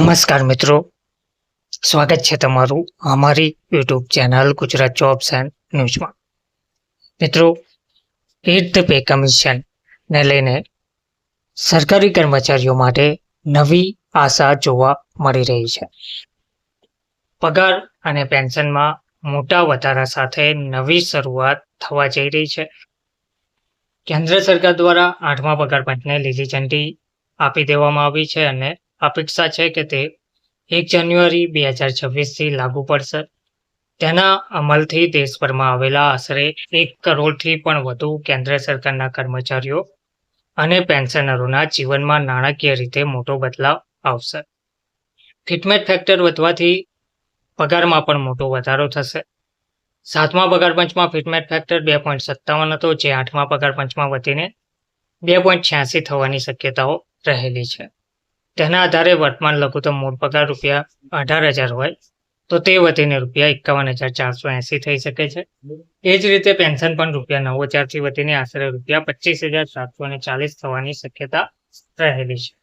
નમસ્કાર મિત્રો, સ્વાગત છે તમારું અમારી YouTube channel Gujarat jobs and ન્યૂઝમાં. મિત્રો, ઈટ ધ પે કમિશનને લઈને સરકારી કર્મચારીઓ માટે નવી આશા જોવા મળી રહી છે. પગાર અને પેન્શનમાં મોટા વધારા સાથે નવી શરૂઆત થવા જઈ રહી છે. કેન્દ્ર સરકાર દ્વારા 8મા પગાર પંચને લીલી ઝંડી આપી દેવામાં આવી છે અને અપેક્ષા છે કે તે 1 જાન્યુઆરી 2026થી લાગુ પડશે. તેના અમલથી દેશભરમાં આવેલા આશરે 1 કરોડથી પણ વધુ કેન્દ્ર સરકારના કર્મચારીઓ અને પેન્શનરોના જીવનમાં નાણાકીય રીતે મોટો બદલાવ આવશે. ફિટમેટ ફેક્ટર વધવાથી પગારમાં પણ મોટો વધારો થશે. 7મા પગાર પંચમાં ફિટમેટ ફેક્ટર 2.57 હતો, જે 8મા પગાર પંચમાં વધીને 2.86 થવાની શક્યતાઓ રહેલી છે. તેના આધારે વર્તમાન લઘુત્તમ મૂળ પગાર ₹18,000 હોય તો તે વધીને ₹51,480 થઈ શકે છે. એ જ રીતે પેન્શન પણ ₹9,000થી વધીને આશરે ₹25,740 થવાની શક્યતા રહેલી છે.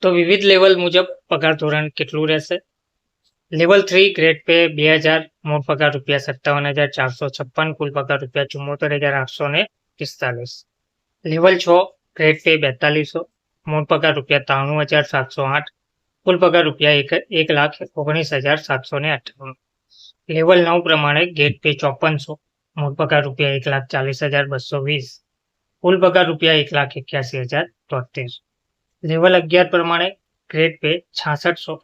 તો વિવિધ લેવલ મુજબ પગાર ધોરણ કેટલું રહેશે? લેવલ 3 ગ્રેડ પે 2,000, મૂળ પગાર ₹57,456, કુલ પગાર ₹74,845. લેવલ 6 ગ્રેડ પે 4200, મૂળ પગાર ₹93,708, કુલ પગાર ₹1,19,758. લેવલ 9 પ્રમાણે ગ્રેડ પે 5400, મૂળ પગાર ₹1,40,220, કુલ પગાર ₹1,81,073. લેવલ 11 પ્રમાણે ગ્રેડ પે 6600,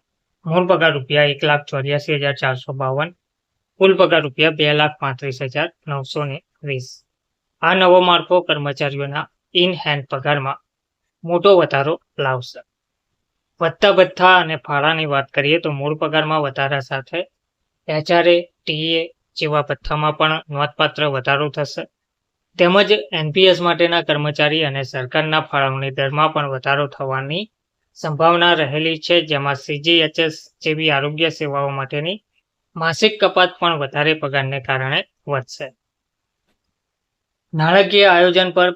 મૂળ પગાર ₹1,84,452, કુલ પગાર ₹2,35,920. આ નવો માળખો કર્મચારીઓના ઇન હેન્ડ પગારમાં મોટો વધારો લાવશે. વધતા ભથ્થા અને ફાળાની વાત કરીએ તો મૂળ પગારમાં વધારા સાથે HRA, TA જેવા ભથ્થામાં પણ નોંધપાત્ર વધારો થશે. તેમજ NPS માટેના કર્મચારી અને સરકારના ફાળવણી દરમાં પણ વધારો થવાની સંભાવના રહેલી છે, જેમાં CGHS જેવી આરોગ્ય સેવાઓ માટેની માસિક કપાત પણ વધારે પગારને કારણે વધશે. નાણાકીય આયોજન પર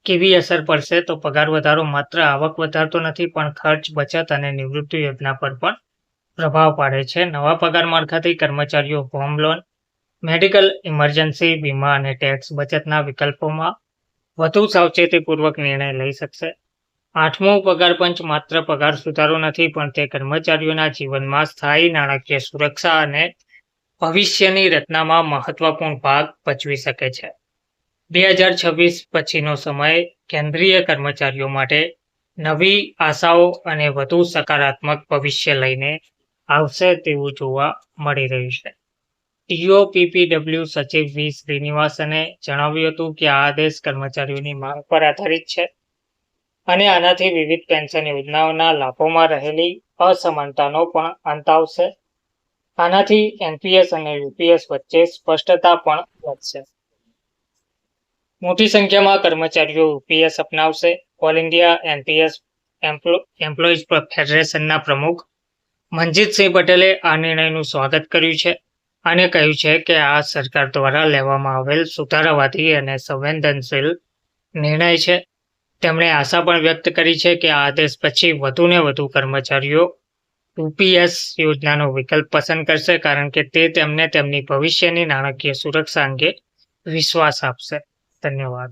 કેવી અસર પડશે? તો પગાર વધારો માત્ર આવક વધારતો નથી, પણ ખર્ચ, બચત અને નિવૃત્તિ યોજના પર પણ પ્રભાવ પાડે છે. નવા પગાર માળખાથી કર્મચારીઓ હોમ લોન, મેડિકલ ઇમરજન્સી વીમા અને ટેક્સ બચતના વિકલ્પોમાં વધુ સાવચેતીપૂર્વક નિર્ણય લઈ શકશે. 8મો પગાર પંચ માત્ર પગાર સુધારો નથી, પણ તે કર્મચારીઓના જીવનમાં સ્થાયી નાણાકીય સુરક્ષા અને ભવિષ્યની રચનામાં મહત્વપૂર્ણ ભાગ ભજવી શકે છે. 2026 પછીનો સમય કેન્દ્રીય કર્મચારીઓ માટે નવી આશાઓ અને વધુ સકારાત્મક ભવિષ્ય લઈને આવશે તેવું જોવા મળી રહ્યું છે. TOPPW સચિવ V. શ્રીનિવાસને જણાવ્યું હતું કે આ આદેશ કર્મચારીઓની માંગ પર આધારિત છે અને આનાથી વિવિધ પેન્શન યોજનાઓના લાભોમાં રહેલી અસમાનતાનો પણ અંત આવશે. આનાથી NPS અને UPS વચ્ચે સ્પષ્ટતા પણ વધશે. મોટી સંખ્યામાં કર્મચારીઓ UPS અપનાવશે. ઓલ ઇન્ડિયા NPS એમ્પ્લોઈઝ ફેડરેશનના પ્રમુખ મનજીતસિંહ પટેલે આ નિર્ણયનું સ્વાગત કર્યું છે અને કહ્યું છે કે આ સરકાર દ્વારા લેવામાં આવેલ સુધારાવાદી અને સંવેદનશીલ નિર્ણય છે. તેમણે આશા પણ વ્યક્ત કરી છે કે આ આદેશ પછી વધુને વધુ કર્મચારીઓ UPS યોજનાનો વિકલ્પ પસંદ કરશે, કારણ કે તે તેમને તેમની ભવિષ્યની નાણાકીય સુરક્ષા અંગે વિશ્વાસ આપશે. ધન્યવાદ.